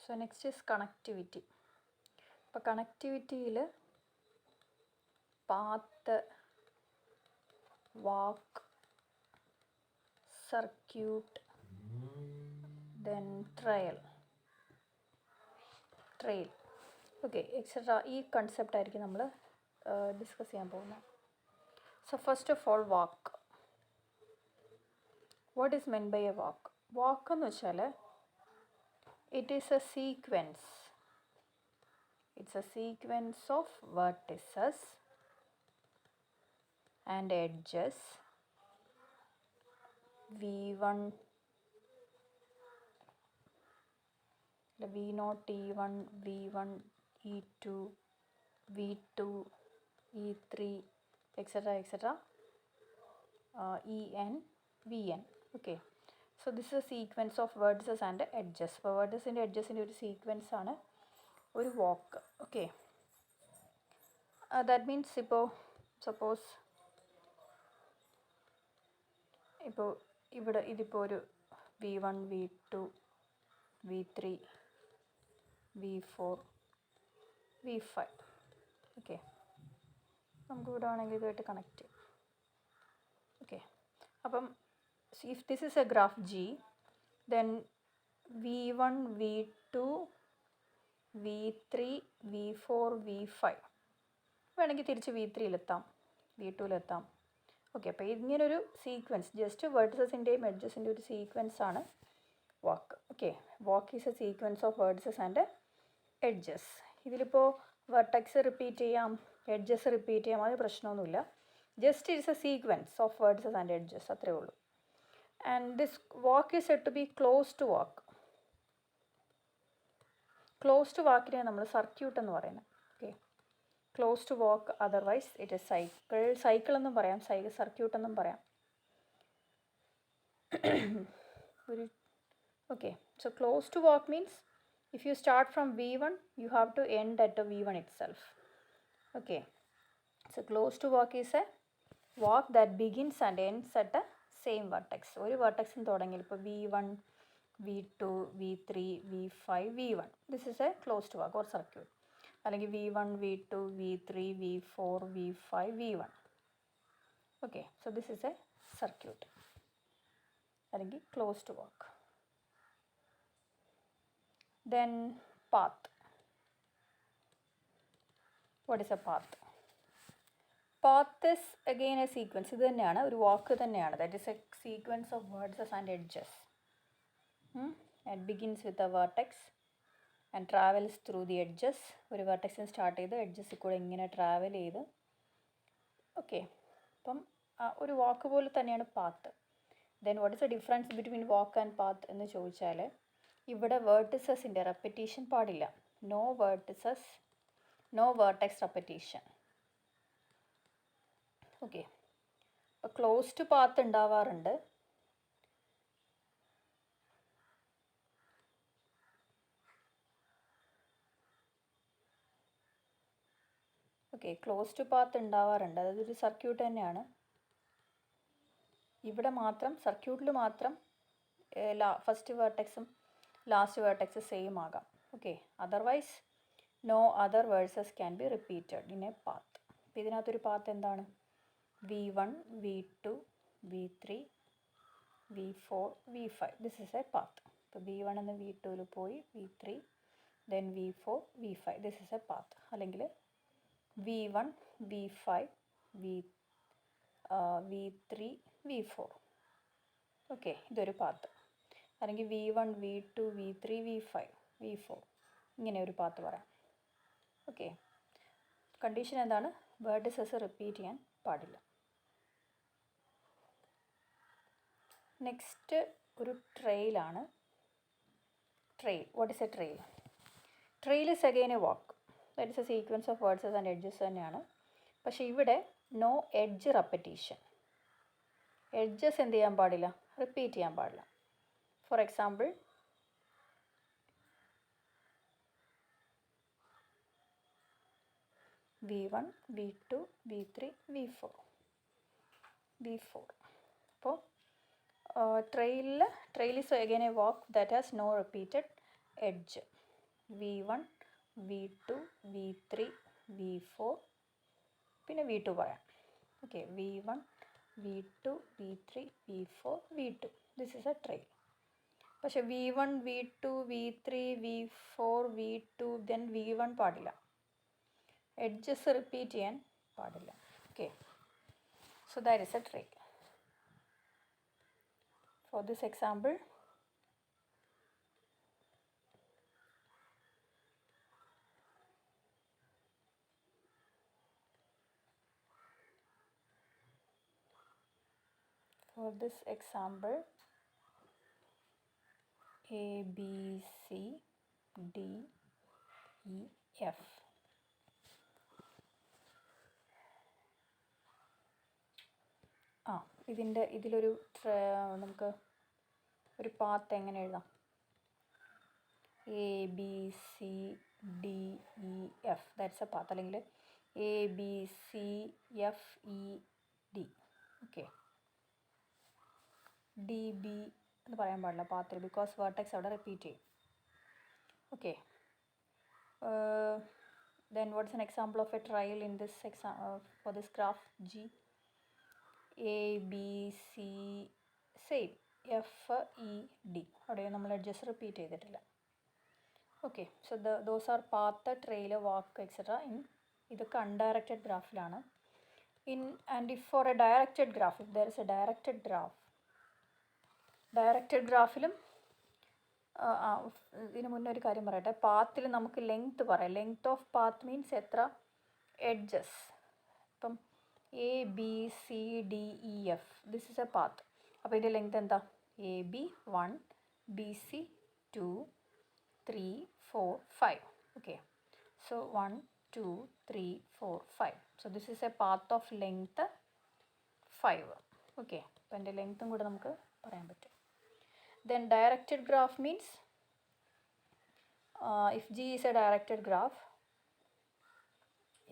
So next is connectivity. ഇപ്പോൾ കണക്റ്റിവിറ്റിയിൽ path, walk, circuit, then trail, okay et cetera ഈ concept ആയിരിക്കും നമ്മൾ ഡിസ്കസ് ചെയ്യാൻ പോകുന്നത്. So first of all walk. What is meant by a walk? Walk എന്ന് വെച്ചാൽ it is a sequence. It's a sequence of vertices and edges V1, V0, E1, V1, E2, V2, E3, etc., etc., En, Vn. Okay. So this is a sequence of vertices and edges. അപ്പോൾ vertices edgesൻ്റെ ഒരു sequence ആണ് ഒരു വാക്ക്. Okay, that means ഇപ്പോൾ suppose ഇപ്പോൾ ഇവിടെ ഇതിപ്പോൾ ഒരു V1, V2, V3, V4, V5. Okay, നമുക്ക് ഇവിടെ വേണമെങ്കിൽ ഇതുമായിട്ട് കണക്ട് ചെയ്യാം. ഓക്കെ, അപ്പം if this is A graph G, then V1, V2, V3, V4, V5 വേണമെങ്കിൽ തിരിച്ച് V3യിലെത്താം, V2യിലെത്താം. ഓക്കെ, അപ്പോൾ ഇങ്ങനൊരു സീക്വൻസ്, ജസ്റ്റ് വേർട്ടിസസിൻ്റെയും എഡ്ജസിൻ്റെ ഒരു സീക്വൻസ് ആണ് walk. Okay, walk is a sequence of vertices and edges. ഇതിലിപ്പോൾ വെർട്ടെക്സ് റിപ്പീറ്റ് ചെയ്യാം, എഡ്ജസ് റിപ്പീറ്റ് ചെയ്യാം, അത് പ്രശ്നമൊന്നുമില്ല. Just it's a sequence of vertices and edges, അത്രയേ ഉള്ളൂ. And this walk is said to be closed walk. Closed വാക്കിനെ നമ്മൾ circuit എന്ന് പറയുന്നത്. Okay, closed walk, otherwise it is cycle എന്നും പറയാം, സർക്യൂട്ട് എന്നും പറയാം. ഒരു okay, so closed walk means if you start from V1, you have to end at V1 itself. Okay, so closed walk is a walk that begins and ends at the same vertex. ഒരു വെർട്ടെക്സിൽ തുടങ്ങി ഇപ്പോൾ V1, V2, V3, V5, V1. This is a closed walk or circuit. അല്ലെങ്കിൽ V1, V2, V3, V4, V5, V1. Okay, so this is a circuit അല്ലെങ്കിൽ closed walk. Then path. What is a path? Path is again a sequence. ഇത് തന്നെയാണ്, ഒരു വാക്ക് തന്നെയാണ്. That is a sequence of vertices and edges. It begins with a vertex and travels through the edges. ഒരു വെർട്ടെക്സിൽ start ചെയ്ത് എഡ്ജസിൽ കൂടെ ഇങ്ങനെ travel ചെയ്ത്. Okay, അപ്പം ഒരു വാക്ക് പോലെ തന്നെയാണ് path. Then what is a difference between walk and path എന്ന് ചോദിച്ചാൽ, ഇവിടെ വേർട്ടിസസിൻ്റെ റെപ്പറ്റീഷൻ പാടില്ല. No vertices, no vertex repetition. Okay, അപ്പോൾ ക്ലോസ്ഡ് പാത്ത് ഉണ്ടാവാറുണ്ട്. ഓക്കെ, ക്ലോസ്ഡ് പാത്ത് ഉണ്ടാവാറുണ്ട്, അതൊരു സർക്യൂട്ട് തന്നെയാണ്. ഇവിടെ മാത്രം സർക്യൂട്ടിൽ മാത്രം ഫസ്റ്റ് വേർട്ടെക്സും ലാസ്റ്റ് വേർട്ടെക്സ് സെയിം ആകാം. Okay, otherwise no other vertices can be repeated in a path. അപ്പോൾ ഇതിനകത്തൊരു പാത്ത് എന്താണ്? V1, V2, V3, V4, V5. This is a path. ഇപ്പോൾ V1 എന്ന് V2യിൽ പോയി, V3, then V4, V5. This is a path. അല്ലെങ്കിൽ V1, V5, V3, V4. Okay, ഇതൊരു path. അല്ലെങ്കിൽ V1, V2, V3, V5, V4, ഇങ്ങനെ ഒരു പാത്ത് പറയാം. ഓക്കെ, കണ്ടീഷൻ എന്താണ്? വേർട്ടിസസ് റിപ്പീറ്റ് ചെയ്യാൻ പാടില്ല. നെക്സ്റ്റ് ഒരു ട്രെയിലാണ്. Trail, what is a trail? Trail is again a walk. That is a sequence of vertices and edges തന്നെയാണ്. പക്ഷേ ഇവിടെ നോ എഡ്ജ് റെപ്പറ്റീഷൻ. എഡ്ജസ് എന്ത് ചെയ്യാൻ പാടില്ല? റിപ്പീറ്റ് ചെയ്യാൻ പാടില്ല. For example, V1, V2, V3, V4. അപ്പോൾ trail is again a walk that has no repeated edge. V1, V2, V3, V4, പിന്നെ V2 പറയാം. Okay, V1, V2, V3, V4, V2. This is a trail. പക്ഷെ V1, V2, V3, V4, V2, then V1 പാടില്ല. Edges repeat ചെയ്യാൻ പാടില്ല. Okay, so that is a trail. For this example, A, B, C, D, E, F. ഇതിലൊരു നമുക്ക് ഒരു path എങ്ങനെ എഴുതാം? A, B, C, D, E, F. That's A path. അല്ലെങ്കിൽ A, B, C, F, E, D. Okay, D, B എന്ന് പറയാൻ പാടില്ല പാത്തിൽ, because vertex അവിടെ റിപ്പീറ്റ് ചെയ്യും. Okay, then what's an example of a trial in this for this graph G? A, B, C, same, F, E, D. അവിടെ നമ്മൾ just repeat ചെയ്തിട്ടില്ല. Okay, so those are path, trail, walk, et cetera. ഇതൊക്കെ undirected ഗ്രാഫിലാണ്. And if for a directed graph, if there is a directed graph, directed ഗ്രാഫിലും ഇതിന് മുന്നേ ഒരു കാര്യം പറയട്ടെ. പാത്തിൽ നമുക്ക് ലെങ്ത് പറയാം. ലെങ്ത് ഓഫ് പാത്ത് മീൻസ് എത്ര എഡ്ജസ്. ഇപ്പം A, B, C, D, E, F. This is a path. അപ്പോൾ ഇതിൻ്റെ ലെങ്ത് എന്താ? A, B 1, B, C 2, 3, 4, 5. Okay, so 1, 2, 3, 4, 5. So this is a path of length 5. Okay, അപ്പോൾ എൻ്റെ ലെങ്ത്തും കൂടെ നമുക്ക് പറയാൻ പറ്റും. Then directed graph means if G is a directed graph,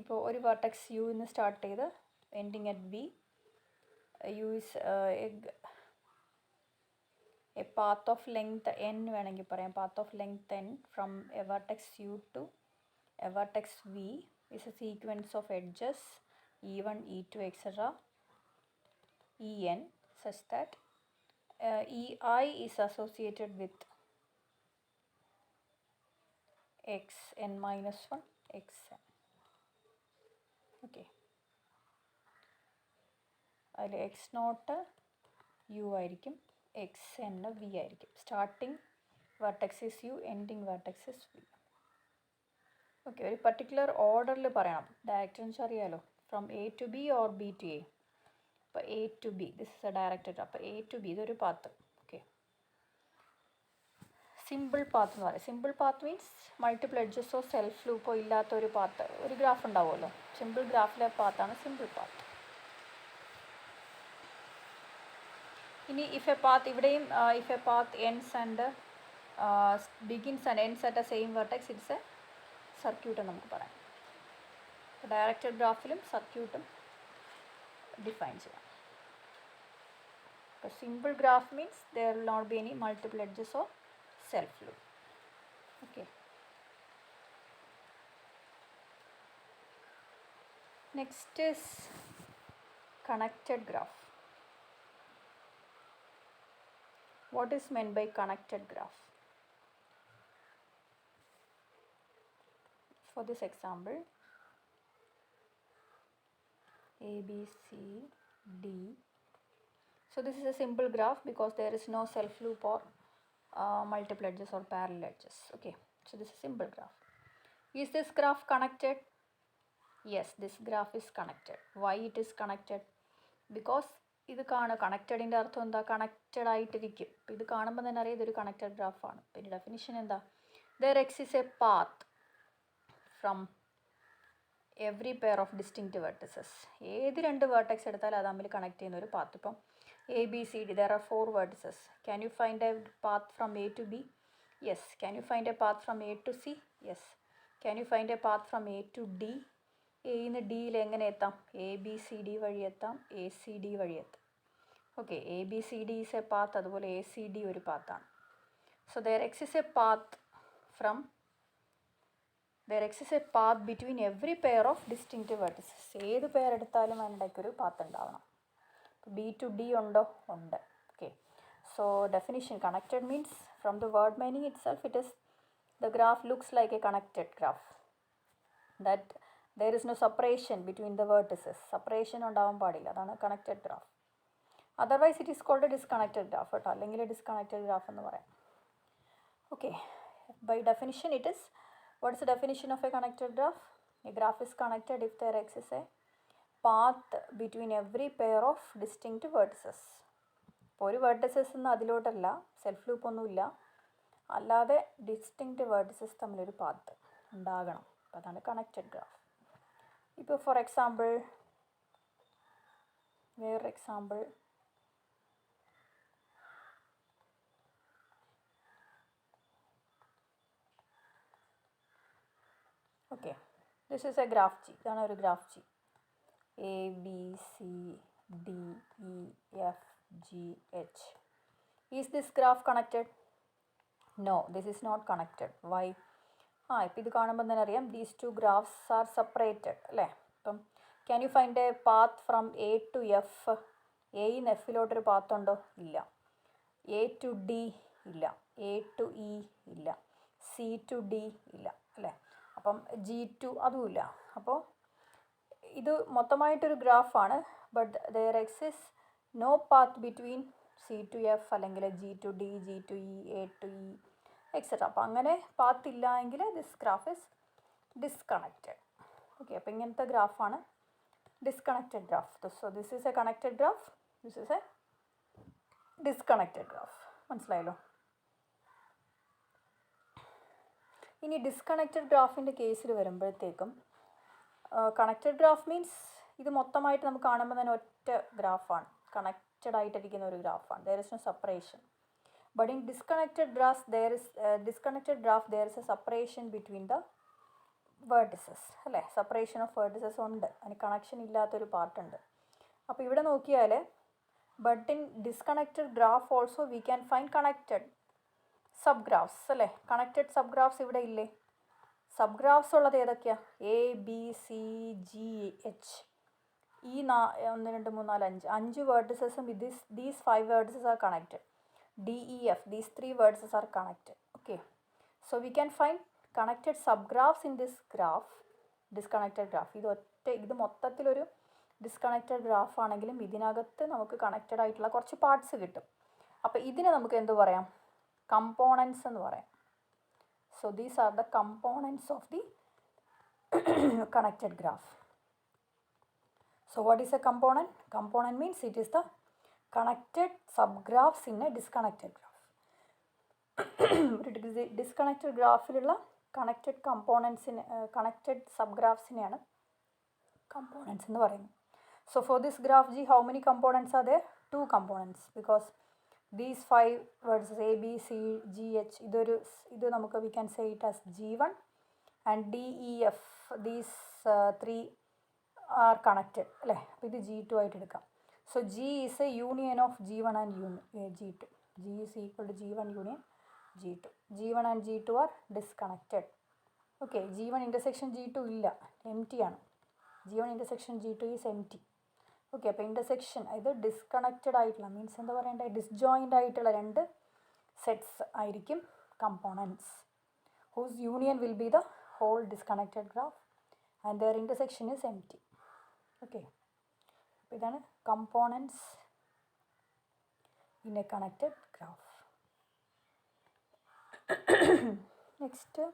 ഇപ്പോൾ ഒരു വെർട്ടെക്സ് U നിന്ന് സ്റ്റാർട്ട് ചെയ്ത് ending at B, U is a path of length n വേണമെങ്കിൽ പറയാം. path of length n from a vertex U to a vertex V is a sequence of edges E1, E2, etc. En such that EI is associated with xn minus 1, xn. Okay, അതിൽ x0 U ആയിരിക്കും, xn V ആയിരിക്കും. Starting vertex is U, ending vertex is V. Okay, ഒരു particular ഓർഡറിൽ പറയണം. Direct എന്ന് വെച്ചാൽ അറിയാലോ, from A to B or B to A. അപ്പോൾ A to B, this is a directed. അപ്പോൾ A to B ഇതൊരു പാത്ത്. ഓക്കെ, സിമ്പിൾ പാത്ത് എന്ന് പറയും. സിമ്പിൾ പാത്ത് മീൻസ് മൾട്ടിപ്പിൾ എഡ്ജസോ സെൽഫ് ലൂപ്പോ ഇല്ലാത്ത ഒരു പാത്ത്. ഒരു ഗ്രാഫ് ഉണ്ടാവുമല്ലോ, സിമ്പിൾ ഗ്രാഫിലെ പാത്താണ് സിമ്പിൾ പാത്ത്. ഇനി ഇഫ് എ പാത്ത്, ഇവിടെയും if a path ends and begins and ends at a same vertex, it's a circuit നമുക്ക് പറയാം. ഡയറക്റ്റഡ് ഗ്രാഫിലും സർക്യൂട്ടും ഡിഫൈൻ ചെയ്യാം. A simple graph means there will not be any multiple edges or self loop. Okay, next is connected graph. What is meant by connected graph? For this example, A, B, C, D. So this is a simple graph because there is no self loop or multiple edges or parallel edges. Okay, so this is a simple graph. Is this graph connected? Yes, this graph is connected. Why it is connected? Because ഇത് കണക്റ്റഡിൻ്റെ അർത്ഥം എന്താ? Connected ആയിട്ടിരിക്കും. അപ്പോൾ ഇത് കാണുമ്പോൾ തന്നെ അറിയാം ഇതൊരു കണക്റ്റഡ് ഗ്രാഫാണ്. പിന്നെ ഡെഫിനിഷൻ എന്താ? There exist a path from every pair of distinct vertices. ഏത് രണ്ട് വേർട്ടെക്സ് എടുത്താലും അത് തമ്മിൽ കണക്ട് ചെയ്യുന്ന ഒരു പാത്ത്. ഇപ്പം A, B, C, D, there are 4 vertices. Can you find a path from A to B? Yes. Can you find a path from A to C? Yes. Can you find a path from A to D? A നിന്ന് ഡിയിൽ എങ്ങനെ എത്താം? ABCD വഴി എത്താം, ACD വഴി എത്താം. Okay, ABCD is a path, അതുപോലെ ACD ഒരു പാത്താണ്. So there exist a path from there exists a path between every pair of distinct vertices. ഏത് പെയർ എടുത്താലും അതിനിടയ്ക്ക് ഒരു പാത്ത് ഉണ്ടാവണം. B to D ഉണ്ടോ? ഉണ്ട്. Okay. So definition, connected means from the word meaning itself it is the graph looks like a connected graph. That there is no separation between the vertices. Separation ഉണ്ടാവാൻ പാടില്ല. അതാണ് connected graph. Otherwise it is called a disconnected graph കേട്ടോ. അല്ലെങ്കിൽ disconnected graph എന്ന് പറയാം. Okay. By definition it is, what is the definition of a connected graph? A graph is connected if there exists a path between every pair of distinct vertices. ഇപ്പോൾ ഒരു vertices ഒന്നും അതിലോട്ടല്ല, self loop ഒന്നുമില്ല, അല്ലാതെ distinct vertices തമ്മിലൊരു path ഉണ്ടാകണം. അപ്പോൾ അതാണ് connected graph. ഇപ്പോൾ ഫോർ എക്സാമ്പിൾ, വേറൊരു example, okay, this is A graph G. ഇതാണ് ഒരു graph G. A, B, C, D, E, F, G, H. Is this graph connected? No, this is not connected. Why? ഇപ്പോൾ ഇത് കാണുമ്പോൾ തന്നെ അറിയാം, these two graphs are separated അല്ലേ. അപ്പം can you find a path from A to F? A ന്ന് Fലോട്ടൊരു path ഉണ്ടോ? ഇല്ല. A to D ഇല്ല. A to E ഇല്ല. C to D ഇല്ല അല്ലേ. അപ്പം G to അതുമില്ല. അപ്പോൾ ഇത് മൊത്തമായിട്ടൊരു ഗ്രാഫാണ്. But there exist no path between C to F അല്ലെങ്കിൽ G to D, G to E, A to E et cetera. അപ്പോൾ അങ്ങനെ പാത്ത് ഇല്ല എങ്കിൽ this graph is disconnected. Okay, അപ്പോൾ ഇങ്ങനത്തെ ഗ്രാഫാണ് disconnected graph. So this is a connected graph, this is a disconnected graph. മനസ്സിലായല്ലോ? ഇനി ഡിസ്കണക്റ്റഡ് ഗ്രാഫിൻ്റെ കേസിൽ വരുമ്പോഴത്തേക്കും കണക്റ്റഡ് ഗ്രാഫ് മീൻസ് ഇത് മൊത്തമായിട്ട് നമുക്ക് കാണുമ്പോൾ തന്നെ ഒറ്റ ഗ്രാഫാണ്, കണക്റ്റഡ് ആയിട്ടിരിക്കുന്ന ഒരു ഗ്രാഫാണ്. There is no separation. But in disconnected graph there is a separation between the vertices അല്ലേ. സെപ്പറേഷൻ ഓഫ് വേർട്ടിസസ് ഉണ്ട്, അതിന് കണക്ഷൻ ഇല്ലാത്തൊരു പാർട്ടുണ്ട്. അപ്പോൾ ഇവിടെ നോക്കിയാൽ but in disconnected graph also we can find connected sub graphs അല്ലേ. കണക്റ്റഡ് സബ് ഗ്രാഫ്സ് ഇവിടെ ഇല്ലേ? സബ് ഗ്രാഫ്സ് ഉള്ളത് ഏതൊക്കെയാണ്? A, B, C, G, H. ഈ 1 2 3 4 5 വേർട്ടിസസും these 5 vertices are connected. D, E, F, these 3 vertices are connected. Okay, so we can find connected sub graphs in this graph, disconnected graph. ഇത് മൊത്തത്തിലൊരു disconnected graph ആണെങ്കിലും ഇതിനകത്ത് നമുക്ക് connected ആയിട്ടുള്ള കുറച്ച് parts കിട്ടും. അപ്പോൾ ഇതിനെ നമുക്ക് എന്ത് പറയാം? കമ്പോണൻസ് എന്ന് പറയാം. So these are the components of the connected graph. So what is a component? Component means it is the connected subgraphs in a disconnected graph. Disconnected ഗ്രാഫിലുള്ള connected components in connected subgraphs-നെയാണ് components എന്ന് പറയുന്നത്. So for this graph G, how many components are there? 2 components, because these 5 words A, B, C, G, H, ഇത് നമുക്ക് we can say it as G1 and D, E, F, these 3 are connected അല്ലേ. അപ്പോൾ ഇത് G2 ആയിട്ട് എടുക്കാം. So G is a union of G1 and G2. G is equal to G1 union G2. G1 and G2 are disconnected. Okay, G1 intersection G2 ഇല്ല, empty ആണ്. G1 intersection G2 is empty. ഓക്കെ, അപ്പോൾ intersection ഇത് disconnected ആയിട്ടുള്ള means എന്താ പറയണ്ടേ, disjoint ആയിട്ടുള്ള 2 sets ആയിരിക്കും components, whose union will be the whole disconnected graph and their intersection is empty. Okay, അപ്പോൾ ഇതാണ് components in a connected graph. Next